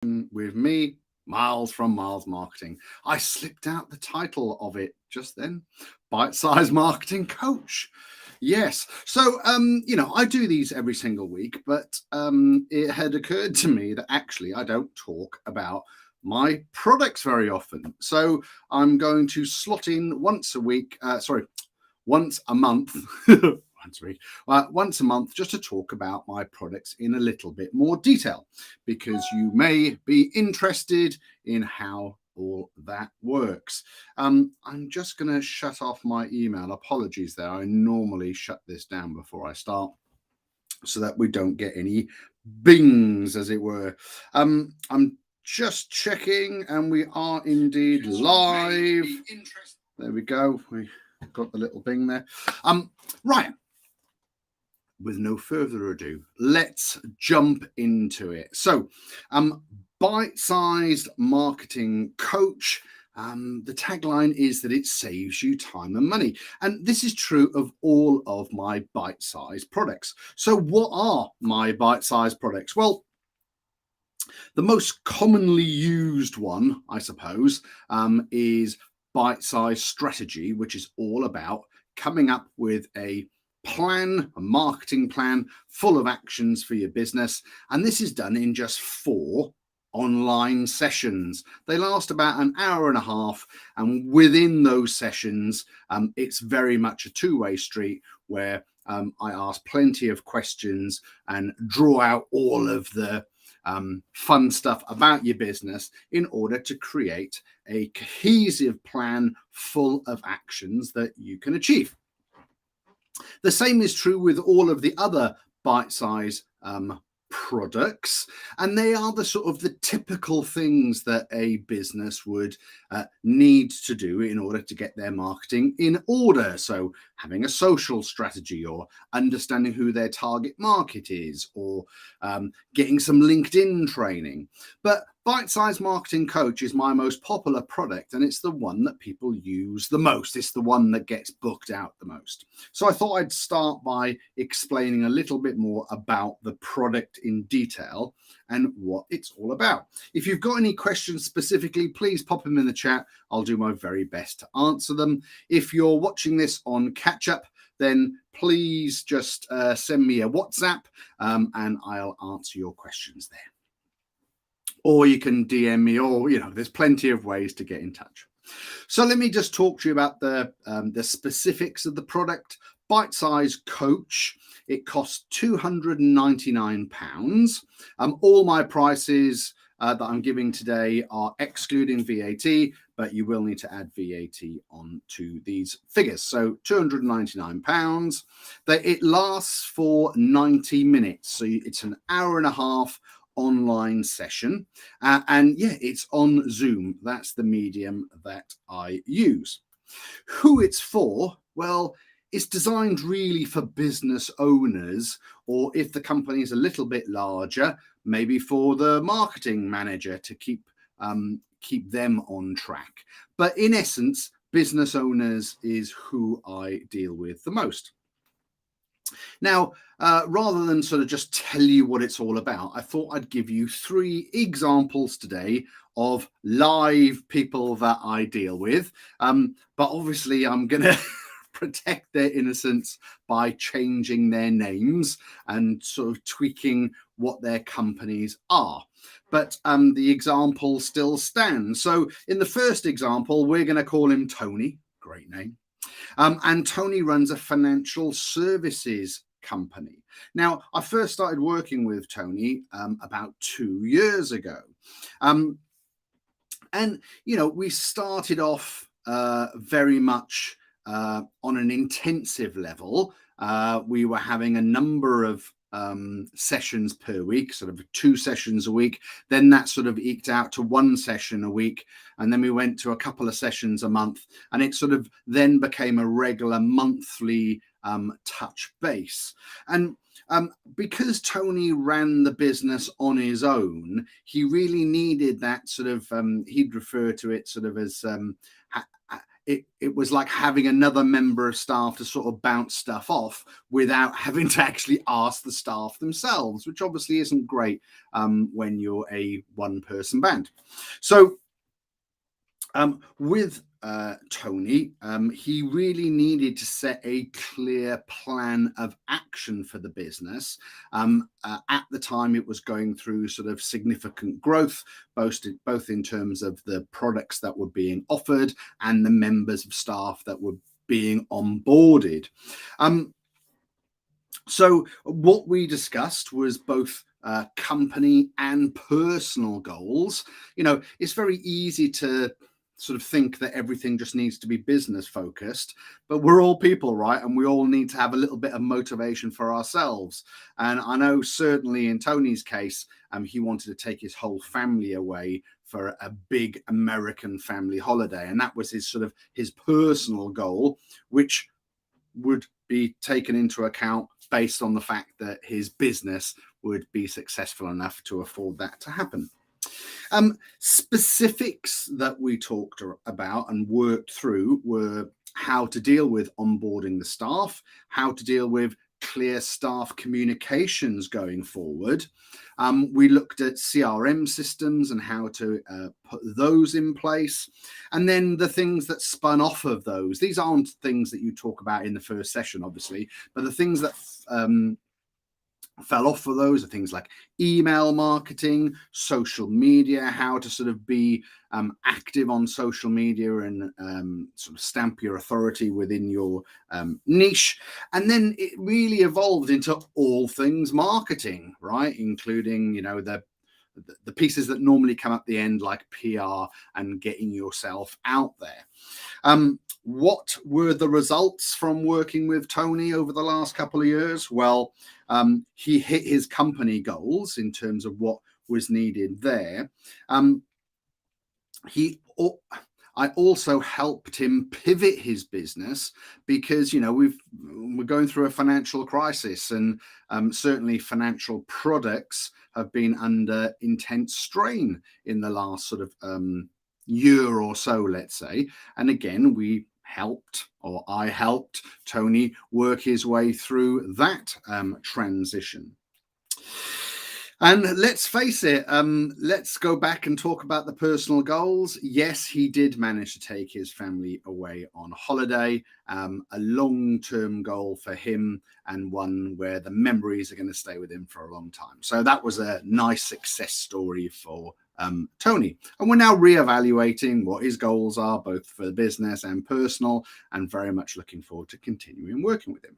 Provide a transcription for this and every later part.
with me, Miles from Miles Marketing. I slipped out the title of it just then. Bite Size Marketing Coach. Yes. So, I do these every single week, but it had occurred to me that actually I don't talk about my products very often. So I'm going to slot in once a week, once a month. Once a month, just to talk about my products in a little bit more detail, because you may be interested in how all that works. I'm just going to shut off my email. Apologies there. I normally shut this down before I start so that we don't get any bings, as it were. I'm just checking, and we are indeed live. There we go. We got the little bing there. Right. With no further ado, let's jump into it. So, bite-sized marketing coach. The tagline is that it saves you time and money. And this is true of all of my bite-sized products. So what are my bite-sized products? Well, the most commonly used one, I suppose, is bite-sized strategy, which is all about coming up with a marketing plan full of actions for your business. And this is done in just 4 online sessions. They last about an hour and a half. And within those sessions, it's very much a two-way street where I ask plenty of questions and draw out all of the fun stuff about your business in order to create a cohesive plan full of actions that you can achieve. The same is true with all of the other bite-size products, and they are the sort of the typical things that a business would need to do in order to get their marketing in order. So having a social strategy, or understanding who their target market is, or getting some LinkedIn training. But Bite-Size Marketing Coach is my most popular product, and it's the one that people use the most. It's the one that gets booked out the most. So I thought I'd start by explaining a little bit more about the product in detail and what it's all about. If you've got any questions specifically, please pop them in the chat. I'll do my very best to answer them. If you're watching this on catch up, then please just send me a WhatsApp and I'll answer your questions there. Or you can DM me, or there's plenty of ways to get in touch. So let me just talk to you about the specifics of the product. Bite-Size Coach. It costs £299. All my prices that I'm giving today are excluding VAT, but you will need to add VAT onto these figures. So £299. It lasts for 90 minutes. So it's an hour and a half online session, and it's on Zoom. That's the medium that I use. Who it's for? Well, it's designed really for business owners, or if the company is a little bit larger, maybe for the marketing manager to keep them on track. But in essence, business owners is who I deal with the most. Now, rather than sort of just tell you what it's all about, I thought I'd give you 3 examples today of live people that I deal with. But obviously, I'm going to protect their innocence by changing their names and sort of tweaking what their companies are. But the example still stands. So in the first example, we're going to call him Tony. Great name. And Tony runs a financial services company. Now, I first started working with Tony about 2 years ago. And, we started off very much on an intensive level. We were having a number of sessions per week, sort of 2 sessions a week. Then that sort of eked out to 1 session a week. And then we went to a couple of sessions a month. And it sort of then became a regular monthly touch base. And because Tony ran the business on his own, he really needed that sort of, he'd refer to it sort of as it was like having another member of staff to sort of bounce stuff off without having to actually ask the staff themselves, which obviously isn't great when you're a one-person band. So with Tony, he really needed to set a clear plan of action for the business. At the time, it was going through sort of significant growth, both in terms of the products that were being offered and the members of staff that were being onboarded. So what we discussed was both company and personal goals. You know, it's very easy to sort of think that everything just needs to be business focused, but we're all people, right? And we all need to have a little bit of motivation for ourselves. And I know certainly in Tony's case, he wanted to take his whole family away for a big American family holiday. And that was his sort of his personal goal, which would be taken into account based on the fact that his business would be successful enough to afford that to happen. Specifics that we talked about and worked through were how to deal with onboarding the staff, how to deal with clear staff communications going forward. We looked at CRM systems and how to put those in place. And then the things that spun off of those. These aren't things that you talk about in the first session, obviously, but the things that fell off for those are things like email marketing, social media, how to sort of be active on social media and sort of stamp your authority within your niche. And then it really evolved into all things marketing, right? Including, you know, the pieces that normally come at the end, like PR and getting yourself out there. What were the results from working with Tony over the last couple of years? Well, he hit his company goals in terms of what was needed there. I also helped him pivot his business because, you know, we're going through a financial crisis, and certainly financial products have been under intense strain in the last sort of year or so, let's say. And again, I helped Tony work his way through that transition. And let's face it, let's go back and talk about the personal goals. Yes, he did manage to take his family away on holiday, a long-term goal for him and one where the memories are going to stay with him for a long time. So that was a nice success story for Tony. And we're now reevaluating what his goals are, both for the business and personal, and very much looking forward to continuing working with him.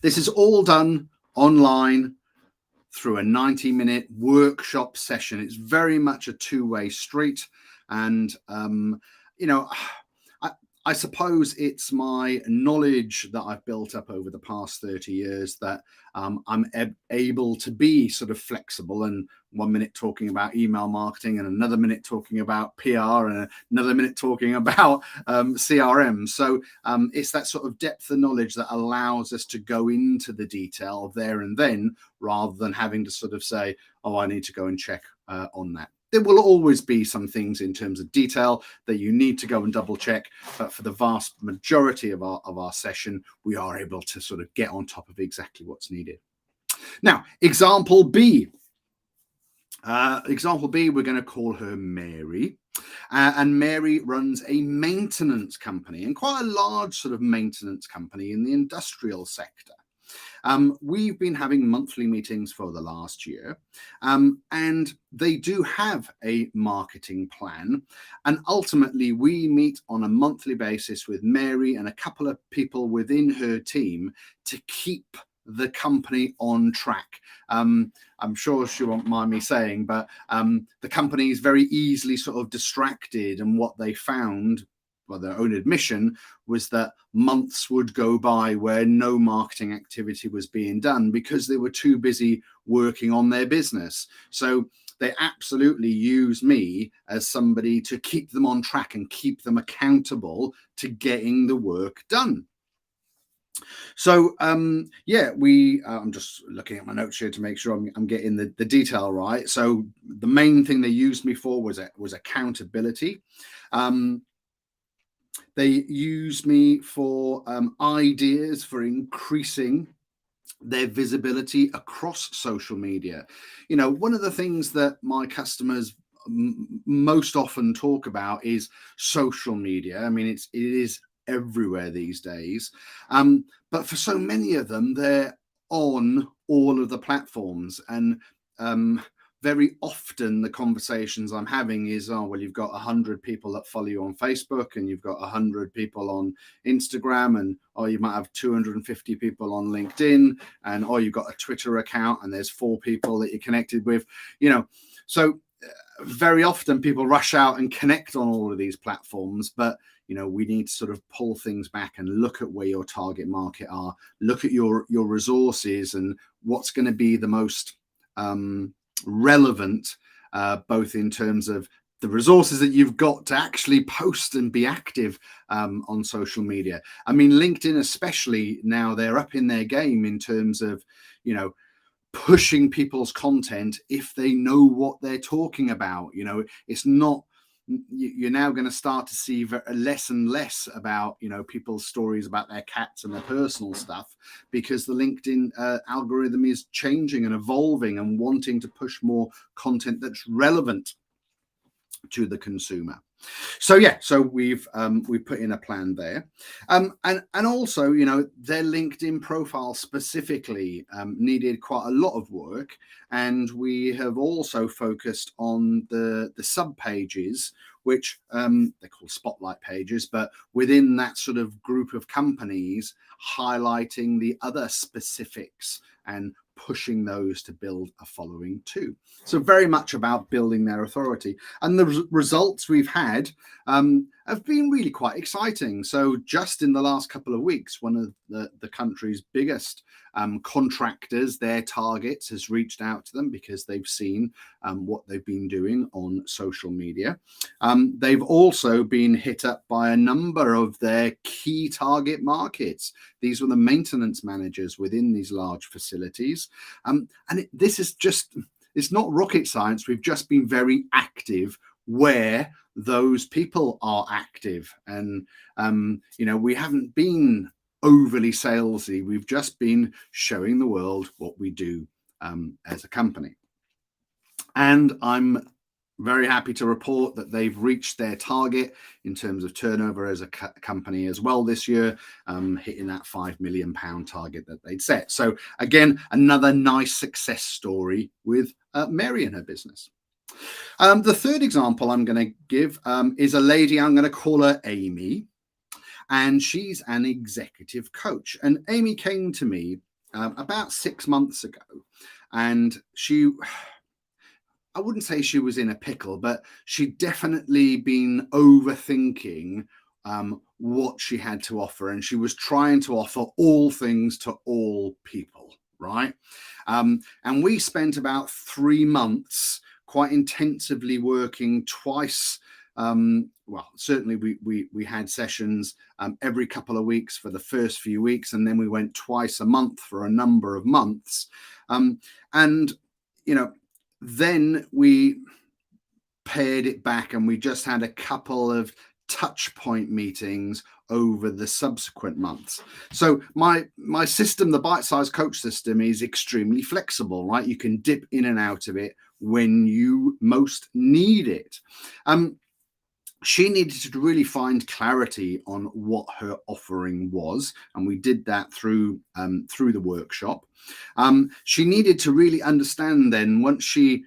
This is all done online through a 90-minute workshop session. It's very much a two-way street. And, you know, I suppose it's my knowledge that I've built up over the past 30 years that I'm able to be sort of flexible, and 1 minute talking about email marketing and another minute talking about PR and another minute talking about CRM. So it's that sort of depth of knowledge that allows us to go into the detail there and then, rather than having to sort of say, oh, I need to go and check on that. There will always be some things in terms of detail that you need to go and double check, but for the vast majority of our session, we are able to sort of get on top of exactly what's needed. Now, example B. We're going to call her Mary. And Mary runs a maintenance company, and quite a large sort of maintenance company in the industrial sector. We've been having monthly meetings for the last year, and they do have a marketing plan. And ultimately, we meet on a monthly basis with Mary and a couple of people within her team to keep the company on track. I'm sure she won't mind me saying, but the company is very easily sort of distracted, and what they found, by their own admission, was that months would go by where no marketing activity was being done because they were too busy working on their business. So they absolutely use me as somebody to keep them on track and keep them accountable to getting the work done. So yeah, I'm just looking at my notes here to make sure I'm getting the detail right. So the main thing they used me for was accountability. They use me for ideas for increasing their visibility across social media. One of the things that my customers most often talk about is social media. I mean, it is everywhere these days. But for so many of them, they're on all of the platforms. And very often the conversations I'm having is, oh, well, you've got 100 people that follow you on Facebook, and you've got 100 people on Instagram, and you might have 250 people on LinkedIn, and you've got a Twitter account and there's 4 people that you're connected with. So very often people rush out and connect on all of these platforms, but we need to sort of pull things back and look at where your target market are, look at your resources and what's going to be the most relevant, both in terms of the resources that you've got to actually post and be active on social media. I mean, LinkedIn especially now, they're up in their game in terms of pushing people's content if they know what they're talking about. It's not, you're now going to start to see less and less about people's stories about their cats and their personal stuff, because the LinkedIn algorithm is changing and evolving and wanting to push more content that's relevant to the consumer. So we've put in a plan there, and also their LinkedIn profile specifically needed quite a lot of work, and we have also focused on the sub pages, which they're called spotlight pages, but within that sort of group of companies, highlighting the other specifics and pushing those to build a following too. So very much about building their authority, and the results we've had have been really quite exciting. So just in the last couple of weeks, one of the country's biggest contractors, their targets, has reached out to them because they've seen what they've been doing on social media. They've also been hit up by a number of their key target markets. These were the maintenance managers within these large facilities. This is just, it's not rocket science. We've just been very active where those people are active. And, we haven't been overly salesy. We've just been showing the world what we do as a company. And I'm very happy to report that they've reached their target in terms of turnover as a company as well this year, hitting that £5 million target that they'd set. So again, another nice success story with Mary and her business. The third example I'm going to give is a lady. I'm going to call her Amy, and she's an executive coach. And Amy came to me about 6 months ago, and I wouldn't say she was in a pickle, but she'd definitely been overthinking what she had to offer. And she was trying to offer all things to all people, right? And we spent about 3 months quite intensively working twice. Certainly we had sessions every couple of weeks for the first few weeks, and then we went twice a month for a number of months. Then we pared it back, and we just had a couple of touch point meetings over the subsequent months. So my system, the bite-sized coach system, is extremely flexible, right? You can dip in and out of it when you most need it. She needed to really find clarity on what her offering was, and we did that through the workshop. She needed to really understand then, once she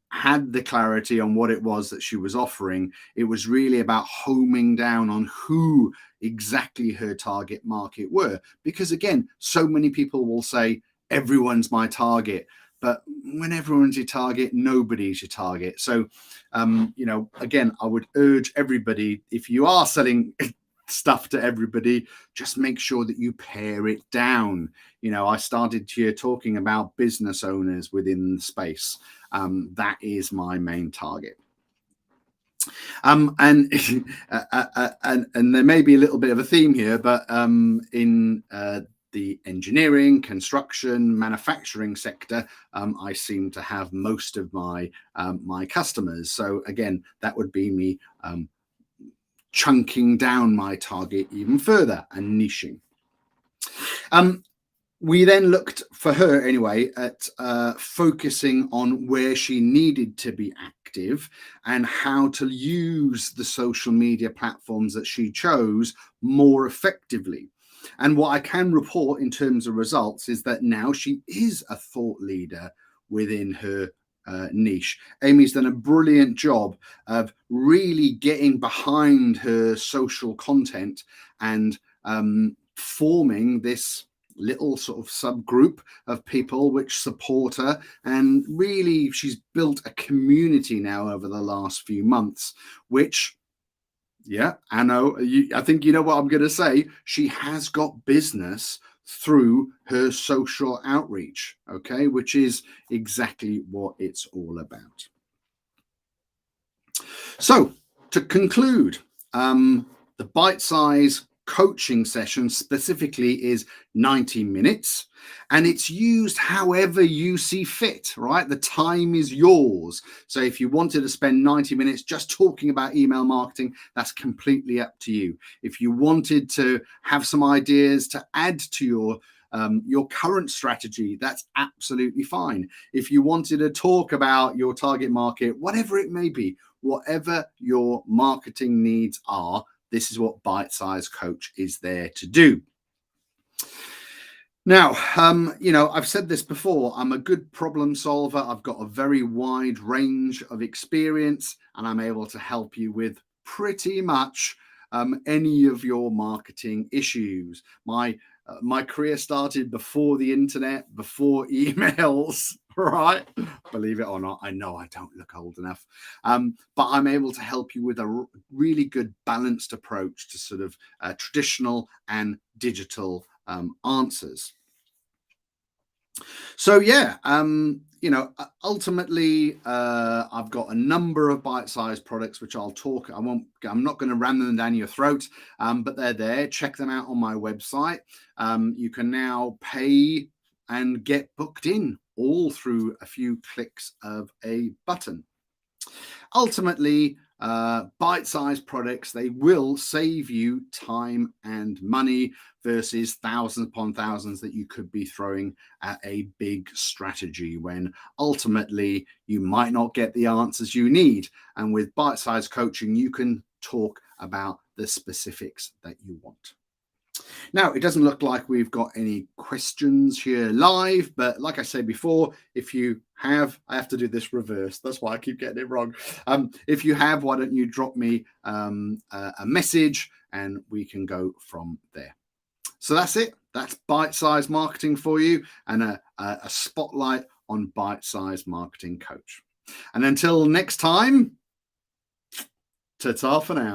had the clarity on what it was that she was offering, it was really about homing down on who exactly her target market were. Because again, so many people will say, everyone's my target. But when everyone's your target, nobody's your target. So, again, I would urge everybody, if you are selling stuff to everybody, just make sure that you pare it down. I started here talking about business owners within the space. That is my main target. And there may be a little bit of a theme here, but in the engineering, construction, manufacturing sector, I seem to have most of my customers. So again, that would be me chunking down my target even further and niching. We then looked, for her anyway, at focusing on where she needed to be active and how to use the social media platforms that she chose more effectively. And what I can report in terms of results is that now she is a thought leader within her niche. Amy's done a brilliant job of really getting behind her social content and forming this little sort of subgroup of people which support her, and really she's built a community now over the last few months, which, yeah, I know, I think you know what I'm going to say. She has got business through her social outreach, okay, which is exactly what it's all about. So to conclude, the bite size coaching session specifically is 90 minutes, and it's used however you see fit, right? The time is yours. So if you wanted to spend 90 minutes just talking about email marketing, that's completely up to you. If you wanted to have some ideas to add to your current strategy, that's absolutely fine. If you wanted to talk about your target market, whatever it may be, whatever your marketing needs are, this is what Bite Size Coach is there to do. Now, I've said this before, I'm a good problem solver. I've got a very wide range of experience, and I'm able to help you with pretty much any of your marketing issues. My career started before the internet, before emails, right? Believe it or not, I know I don't look old enough, but I'm able to help you with a really good balanced approach to sort of traditional and digital answers. So yeah, ultimately, I've got a number of bite-sized products which I'm not going to ram them down your throat, but they're there. Check them out on my website. You can now pay and get booked in all through a few clicks of a button. Ultimately, bite-sized products, they will save you time and money versus thousands upon thousands that you could be throwing at a big strategy, when ultimately you might not get the answers you need. And with bite-sized coaching, you can talk about the specifics that you want. Now, it doesn't look like we've got any questions here live, but like I said before, if you have, I have to do this reverse. That's why I keep getting it wrong. If you have, why don't you drop me a message and we can go from there. So that's it. That's bite-sized marketing for you, and a spotlight on Bite-Sized Marketing Coach. And until next time, ta-ta for now.